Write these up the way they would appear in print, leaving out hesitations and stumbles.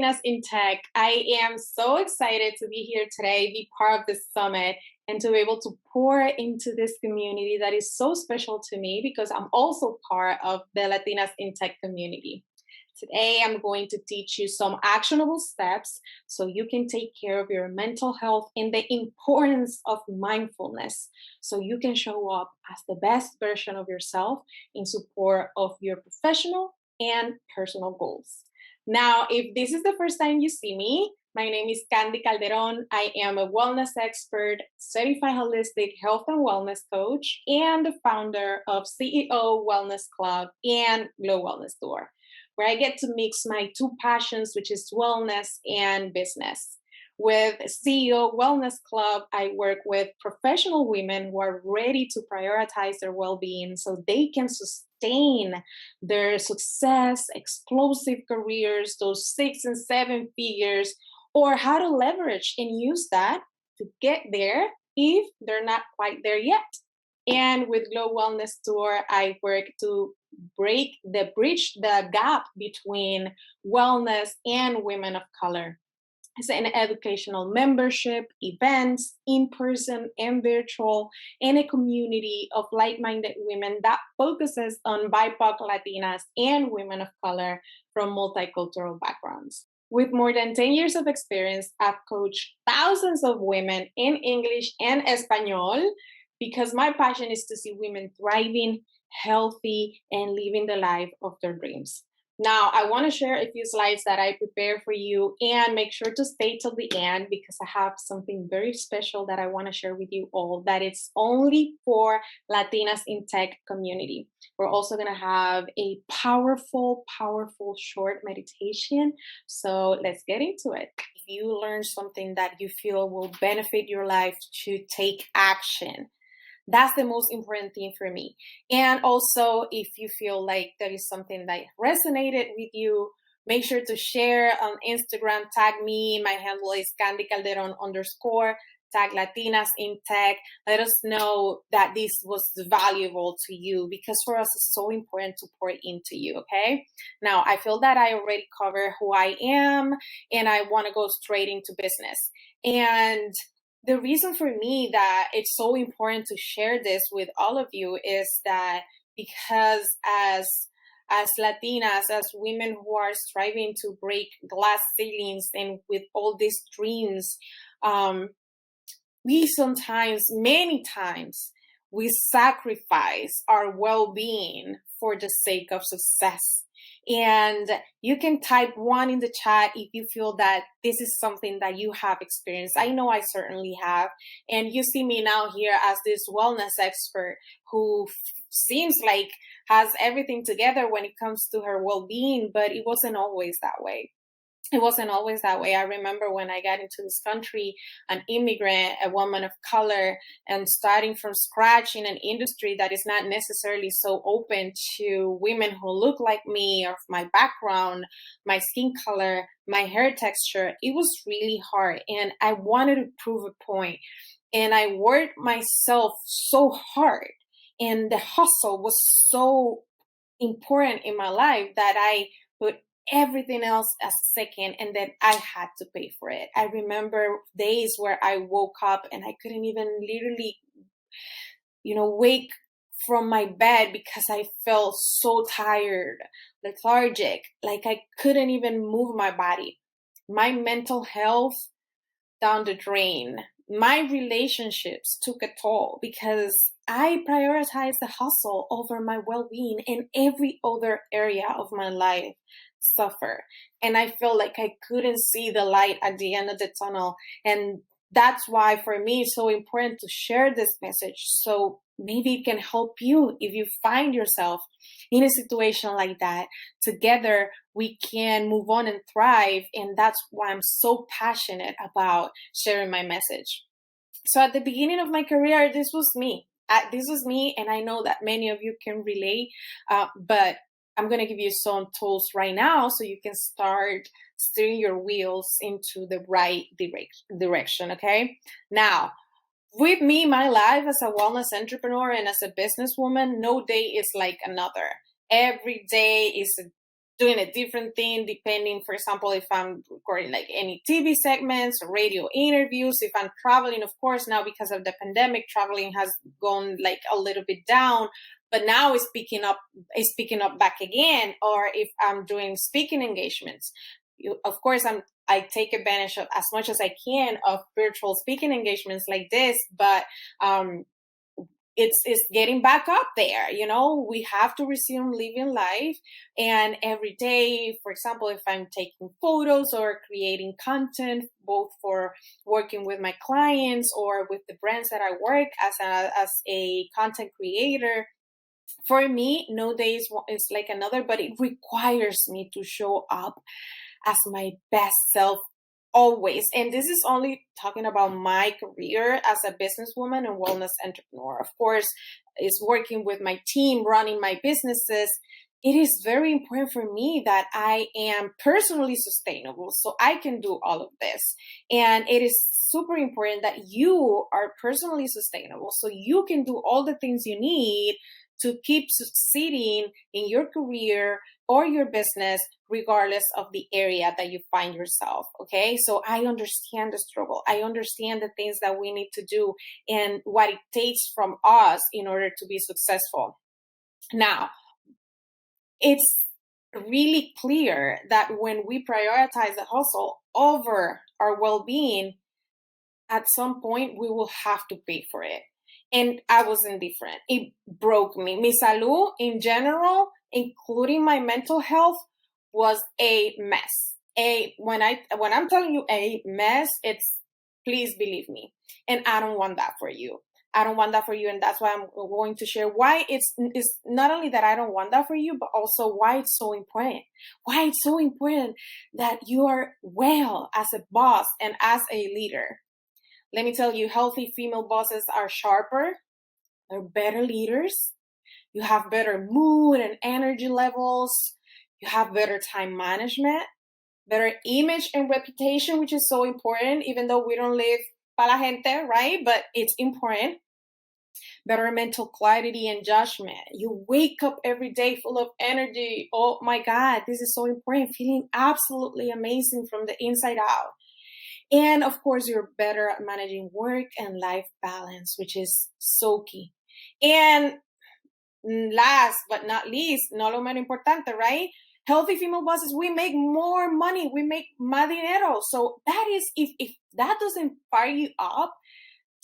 Latinas in Tech. I am so excited to be here today, be part of this summit, and to be able to pour into this community that is so special to me because I'm also part of the Latinas in Tech community. Today, I'm going to teach you some actionable steps so you can take care of your mental health and the importance of mindfulness so you can show up as the best version of yourself in support of your professional and personal goals. Now, if this is the first time you see me, my name is Candy Calderon. I am a wellness expert, certified holistic health and wellness coach, and the founder of CEO Wellness Club and Glow Wellness Store, where I get to mix my two passions, which is wellness and business. With CEO Wellness Club, I work with professional women who are ready to prioritize their well-being so they can sustain their success, explosive careers, those 6 and 7 figures, or how to leverage and use that to get there if they're not quite there yet. And with Glow Wellness Tour, I work to bridge the gap between wellness and women of color. It's an educational membership, events, in-person and virtual, and a community of like-minded women that focuses on BIPOC Latinas and women of color from multicultural backgrounds. With more than 10 years of experience, I've coached thousands of women in English and Espanol because my passion is to see women thriving, healthy, and living the life of their dreams. Now, I want to share a few slides that I prepared for you and make sure to stay till the end because I have something very special that I want to share with you all that it's only for Latinas in Tech community. We're also going to have a powerful short meditation. So let's get into it. If you learn something that you feel will benefit your life, to take action. That's the most important thing for me. And also, if you feel like there is something that resonated with you, make sure to share on Instagram, tag me. My handle is Candy Calderon _ tag Latinas in Tech. Let us know that this was valuable to you because for us it's so important to pour into you, okay? Now, I feel that I already covered who I am and I want to go straight into business. And the reason for me that it's so important to share this with all of you is that because as Latinas, as women who are striving to break glass ceilings and with all these dreams, we sometimes, many times, we sacrifice our well-being for the sake of success. And you can type 1 in the chat if you feel that this is something that you have experienced. I know I certainly have. And you see me now here as this wellness expert who seems like has everything together when it comes to her well-being, but it wasn't always that way. It wasn't always that way. I remember when I got into this country, an immigrant, a woman of color, and starting from scratch in an industry that is not necessarily so open to women who look like me or my background, my skin color, my hair texture. It was really hard. And I wanted to prove a point. And I worked myself so hard. And the hustle was so important in my life that I put everything else as a second, and then I had to pay for it. I remember days where I woke up and I couldn't even literally, wake from my bed because I felt so tired, lethargic, like I couldn't even move my body. My mental health down the drain. My relationships took a toll because I prioritized the hustle over my well-being, and every other area of my life suffer. And I felt like I couldn't see the light at the end of the tunnel. And that's why for me it's so important to share this message. So maybe it can help you if you find yourself in a situation like that. Together we can move on and thrive. And that's why I'm so passionate about sharing my message. So at the beginning of my career, this was me. And I know that many of you can relate, but I'm going to give you some tools right now so you can start steering your wheels into the right direction, okay? Now, with me, my life as a wellness entrepreneur and as a businesswoman, no day is like another. Every day is a doing a different thing depending, for example, if I'm recording like any TV segments or radio interviews, if I'm traveling. Of course, now because of the pandemic, traveling has gone like a little bit down, but now it's picking up back again. Or if I'm doing speaking engagements, of course I take advantage of as much as I can of virtual speaking engagements like this, but it's getting back up there. We have to resume living life. And every day, for example, if I'm taking photos or creating content, both for working with my clients or with the brands that I work as a content creator, for me, no day is like another, but it requires me to show up as my best self always. And this is only talking about my career as a businesswoman and wellness entrepreneur. Of course, is working with my team, running my businesses. It is very important for me that I am personally sustainable so I can do all of this. And it is super important that you are personally sustainable so you can do all the things you need to keep succeeding in your career or your business, regardless of the area that you find yourself. Okay. So I understand the struggle. I understand the things that we need to do and what it takes from us in order to be successful. Now, it's really clear that when we prioritize the hustle over our well-being, at some point we will have to pay for it. And I was indifferent. It broke me. Mi salud in general, including my mental health, was a mess. When I'm telling you a mess, it's, please believe me. And I don't want that for you. I don't want that for you. And that's why I'm going to share why it's not only that I don't want that for you, but also why it's so important. Why it's so important that you are well as a boss and as a leader. Let me tell you, healthy female bosses are sharper, they're better leaders, you have better mood and energy levels, you have better time management, better image and reputation, which is so important, even though we don't live para la gente, right? But it's important. Better mental clarity and judgment. You wake up every day full of energy. Oh my God, this is so important. Feeling absolutely amazing from the inside out. And of course, you're better at managing work and life balance, which is so key. And last but not least, no lo menos importante, right? Healthy female bosses, we make more money. We make más dinero. So that is, if that doesn't fire you up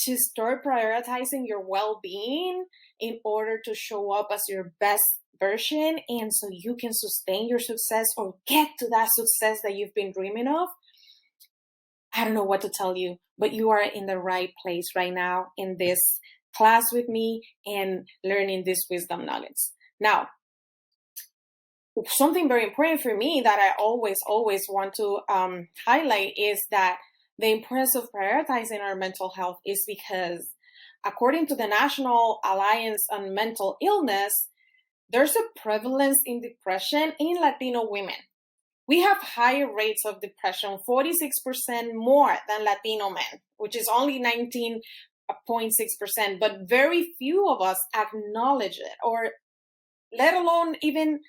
to start prioritizing your well-being in order to show up as your best version and so you can sustain your success or get to that success that you've been dreaming of, I don't know what to tell you, but you are in the right place right now in this class with me and learning these wisdom nuggets. Now, something very important for me that I always want to highlight is that the importance of prioritizing our mental health is because, according to the National Alliance on Mental Illness, there's a prevalence in depression in Latino women. We have higher rates of depression, 46% more than Latino men, which is only 19.6%, but very few of us acknowledge it or let alone even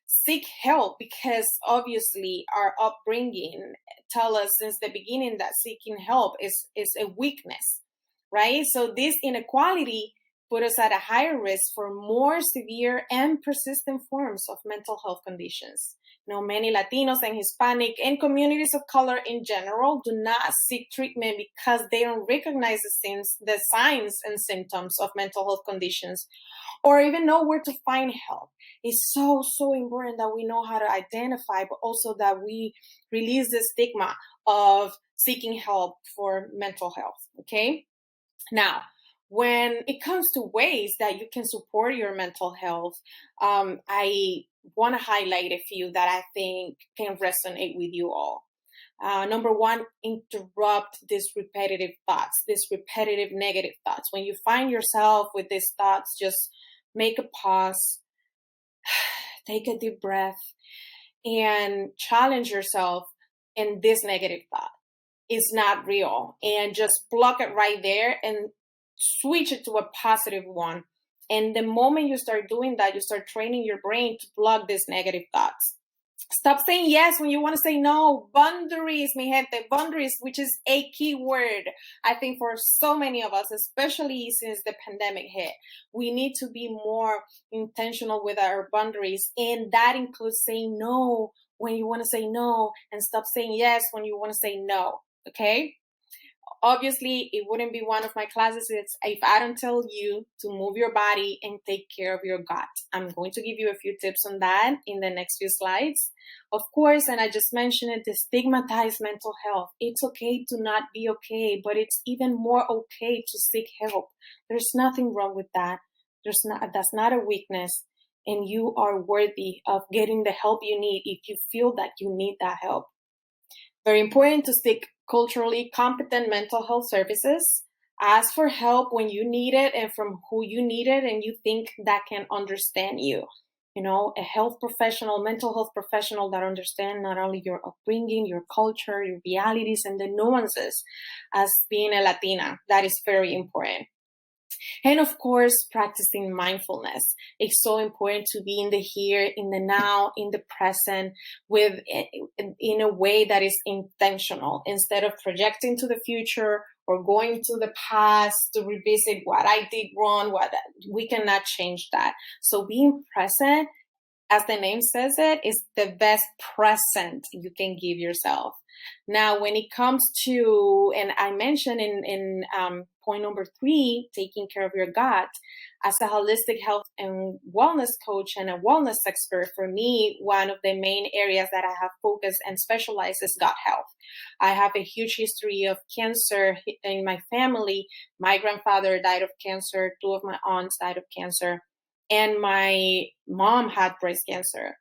seek help, because obviously our upbringing tell us since the beginning that seeking help is a weakness, right? So this inequality put us at a higher risk for more severe and persistent forms of mental health conditions. Many Latinos and Hispanic and communities of color in general do not seek treatment because they don't recognize the signs and symptoms of mental health conditions or even know where to find help. It's so important that we know how to identify, but also that we release the stigma of seeking help for mental health, okay? Now, when it comes to ways that you can support your mental health, I want to highlight a few that I think can resonate with you all. Number one, interrupt these repetitive thoughts, these repetitive negative thoughts. When you find yourself with these thoughts, just make a pause, take a deep breath, and challenge yourself in this negative thought. It's not real. And just block it right there and switch it to a positive one. And the moment you start doing that, you start training your brain to block these negative thoughts. Stop saying yes when you want to say no. Boundaries, mi gente, boundaries, which is a key word, I think, for so many of us, especially since the pandemic hit. We need to be more intentional with our boundaries. And that includes saying no when you want to say no, and stop saying yes when you want to say no. Okay? Obviously, it wouldn't be one of my classes if I don't tell you to move your body and take care of your gut. I'm going to give you a few tips on that in the next few slides. Of course, and I just mentioned it, the stigmatized mental health. It's okay to not be okay, but it's even more okay to seek help. There's nothing wrong with that. That's not a weakness. And you are worthy of getting the help you need if you feel that you need that help. Very important to seek culturally competent mental health services. Ask for help when you need it and from who you need it and you think that can understand you. You know, a health professional, mental health professional that understand not only your upbringing, your culture, your realities, and the nuances as being a Latina. That is very important. And of course, practicing mindfulness. It's so important to be in the here, in the now, in the present, with in a way that is intentional instead of projecting to the future or going to the past to revisit what I did wrong. What we cannot change that. So being present, as the name says it, is the best present you can give yourself. Now, when it comes to, and I mentioned in point number 3, taking care of your gut, as a holistic health and wellness coach and a wellness expert, for me, one of the main areas that I have focused and specialized is gut health. I have a huge history of cancer in my family. My grandfather died of cancer, 2 of my aunts died of cancer, and my mom had breast cancer.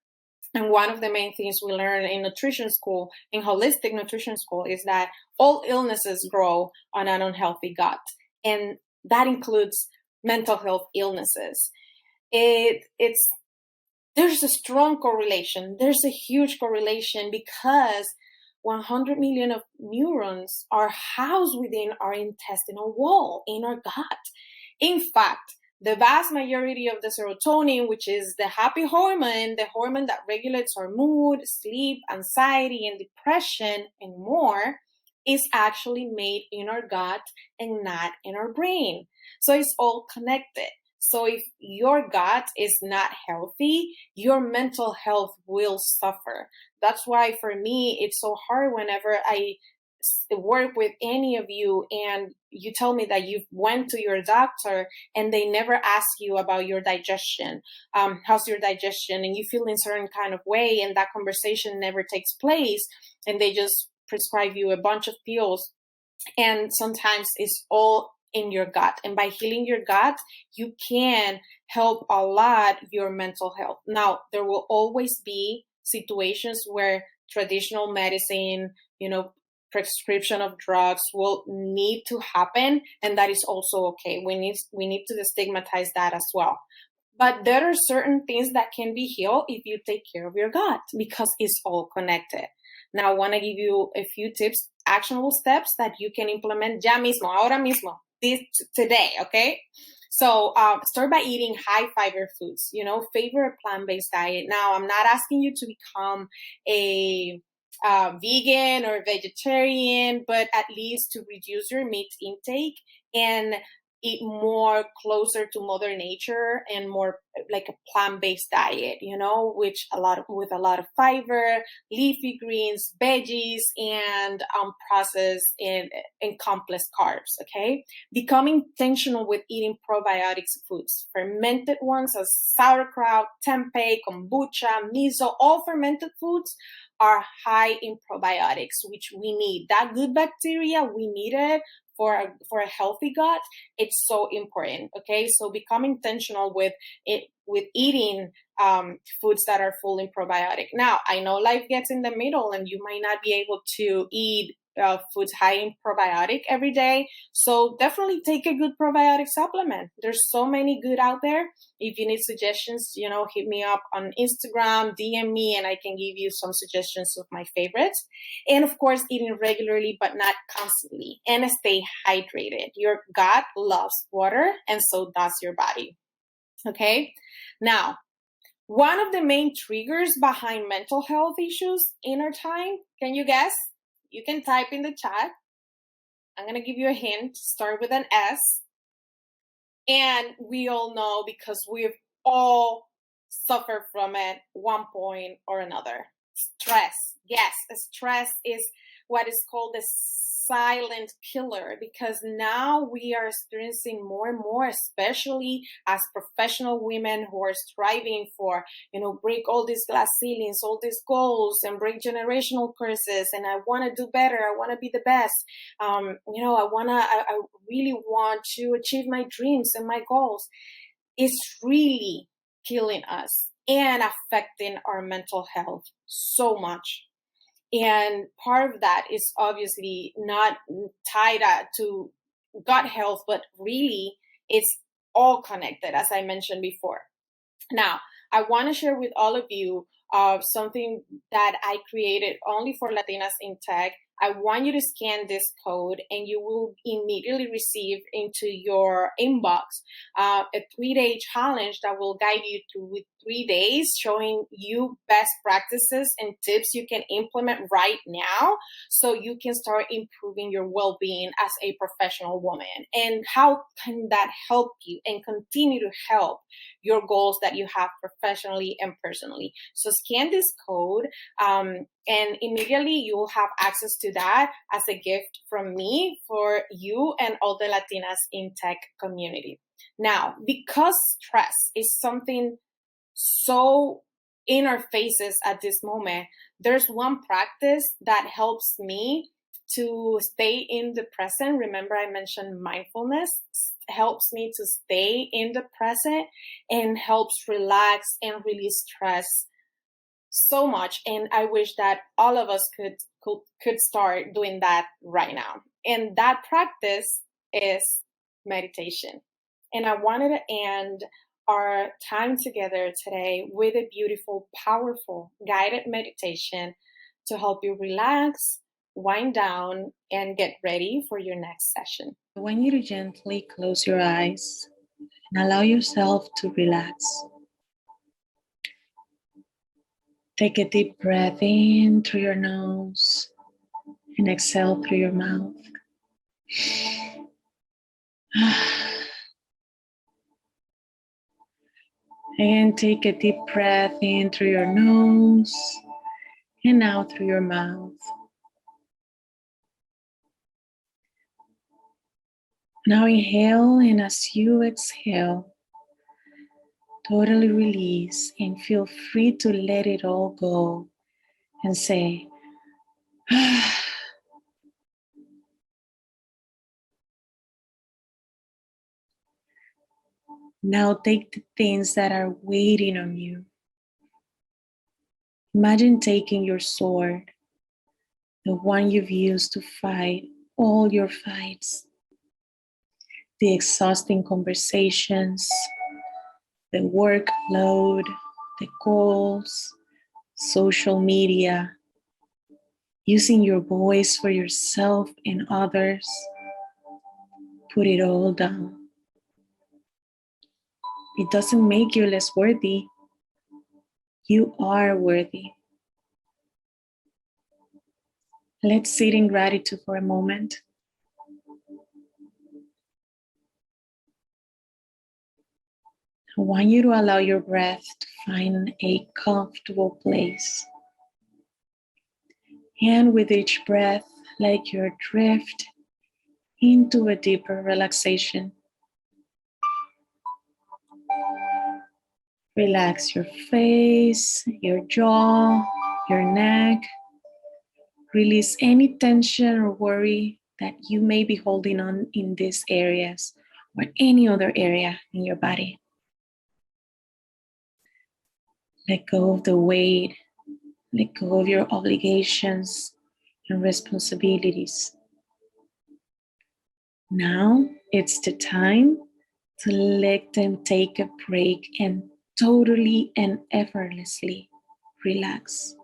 And one of the main things we learn in nutrition school, in holistic nutrition school, is that all illnesses grow on an unhealthy gut. And that includes mental health illnesses. It's there's a strong correlation. There's a huge correlation because 100 million of neurons are housed within our intestinal wall, in our gut. In fact, the vast majority of the serotonin, which is the happy hormone, the hormone that regulates our mood, sleep, anxiety, and depression, and more, is actually made in our gut and not in our brain. So it's all connected. So if your gut is not healthy, your mental health will suffer. That's why for me, it's so hard whenever I work with any of you and you tell me that you've went to your doctor and they never ask you about your digestion. How's your digestion? And you feel in a certain kind of way and that conversation never takes place and they just prescribe you a bunch of pills. And sometimes it's all in your gut. And by healing your gut, you can help a lot your mental health. Now, there will always be situations where traditional medicine, prescription of drugs will need to happen, and that is also okay. We need to destigmatize that as well. But there are certain things that can be healed if you take care of your gut because it's all connected. Now, I want to give you a few tips, actionable steps that you can implement ya mismo, ahora mismo, today, okay? So start by eating high fiber foods, favor a plant-based diet. Now, I'm not asking you to become a vegan or vegetarian, but at least to reduce your meat intake and eat more closer to Mother Nature and more like a plant-based diet, with a lot of fiber, leafy greens, veggies, and processed and complex carbs. Okay, become intentional with eating probiotics foods, fermented ones as sauerkraut, tempeh, kombucha, miso. All fermented foods are high in probiotics, which we need. That good bacteria, we need it for a healthy gut. It's so important. Okay, so become intentional with it, with eating foods that are full in probiotic. Now, I know life gets in the middle and you might not be able to eat foods high in probiotic every day. So definitely take a good probiotic supplement. There's so many good out there. If you need suggestions, hit me up on Instagram, DM me, and I can give you some suggestions of my favorites. And of course, eating regularly, but not constantly, and stay hydrated. Your gut loves water, and so does your body. Okay. Now, One of the main triggers behind mental health issues in our time, can you guess? You can type in the chat. I'm going to give you a hint. Start with an S. And we all know because we've all suffered from it one point or another. Stress. Yes, stress is what is called the silent killer, because now we are experiencing more and more, especially as professional women who are striving for, break all these glass ceilings, all these goals, and break generational curses. And I want to do better. I want to be the best. I really want to achieve my dreams and my goals. It's really killing us and affecting our mental health so much. And part of that is obviously not tied to gut health, but really it's all connected, as I mentioned before. Now, I want to share with all of you something that I created only for Latinas in Tech. I want you to scan this code and you will immediately receive into your inbox a 3-day challenge that will guide you through 3 days, showing you best practices and tips you can implement right now so you can start improving your well-being as a professional woman. And how can that help you and continue to help your goals that you have professionally and personally? So scan this code and immediately you will have access to that as a gift from me for you and all the Latinas in Tech community. Now, because stress is something so in our faces at this moment, there's one practice that helps me to stay in the present. Remember, I mentioned mindfulness helps me to stay in the present and helps relax and release stress so much. And I wish that all of us could start doing that right now. And that practice is meditation. And I wanted to end our time together today with a beautiful, powerful guided meditation to help you relax, wind down, and get ready for your next session. I want you to gently close your eyes and allow yourself to relax. Take a deep breath in through your nose and exhale through your mouth. And take a deep breath in through your nose and out through your mouth. Now inhale, and as you exhale, totally release and feel free to let it all go and say, Now take the things that are waiting on you. Imagine taking your sword, the one you've used to fight all your fights, the exhausting conversations, the workload, the goals, social media, using your voice for yourself and others. Put it all down. It doesn't make you less worthy. You are worthy. Let's sit in gratitude for a moment. I want you to allow your breath to find a comfortable place. And with each breath, let your drift into a deeper relaxation. Relax your face, your jaw, your neck. Release any tension or worry that you may be holding on in these areas or any other area in your body. Let go of the weight. Let go of your obligations and responsibilities. Now it's the time to let them take a break and totally and effortlessly relax.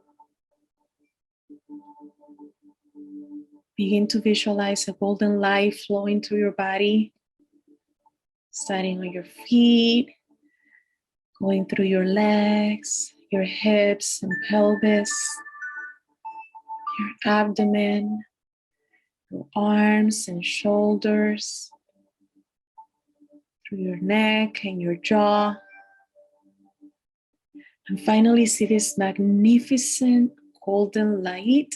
Begin to visualize a golden light flowing through your body, starting on your feet, going through your legs, your hips and pelvis, your abdomen, your arms and shoulders, through your neck and your jaw. And finally, see this magnificent golden light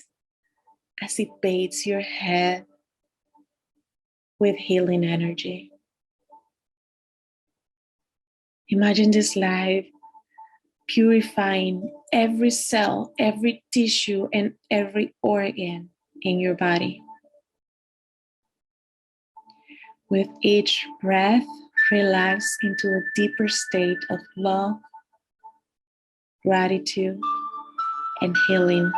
as it bathes your head with healing energy. Imagine this light purifying every cell, every tissue, and every organ in your body. With each breath, relax into a deeper state of love, gratitude, and healing.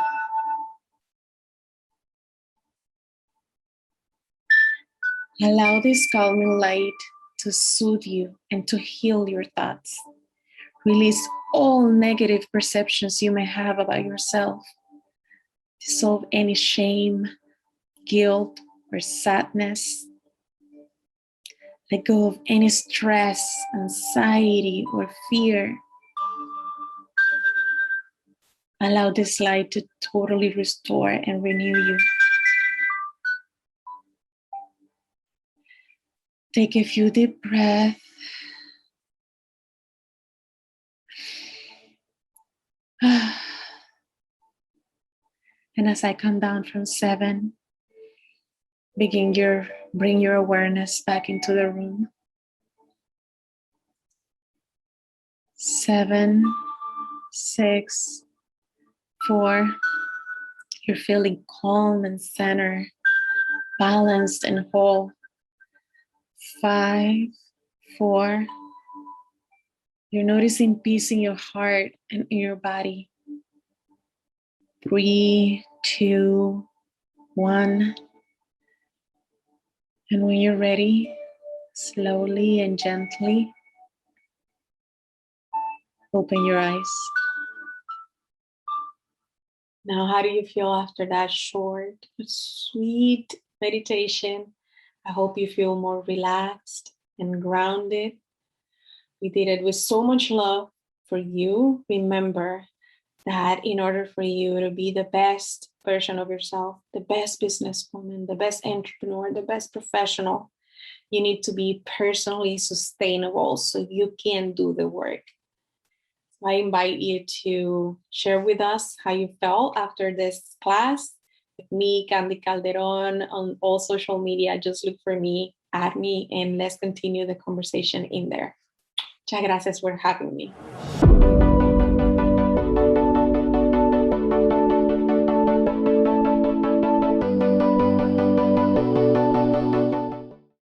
Allow this calming light to soothe you and to heal your thoughts. Release all negative perceptions you may have about yourself. Dissolve any shame, guilt, or sadness. Let go of any stress, anxiety, or fear. Allow this light to totally restore and renew you. Take a few deep breaths. And as I come down from 7, bring your awareness back into the room. 7, 6, 4. You're feeling calm and centered, balanced and whole. 5, 4. You're noticing peace in your heart and in your body. 3, 2, 1. And when you're ready, slowly and gently, open your eyes. Now, how do you feel after that short, sweet meditation? I hope you feel more relaxed and grounded. We did it with so much love for you. Remember that in order for you to be the best version of yourself, the best businesswoman, the best entrepreneur, the best professional, you need to be personally sustainable so you can do the work. I invite you to share with us how you felt after this class. With me, Candy Calderon, on all social media. Just look for me, add me, and let's continue the conversation in there. Muchas gracias for having me.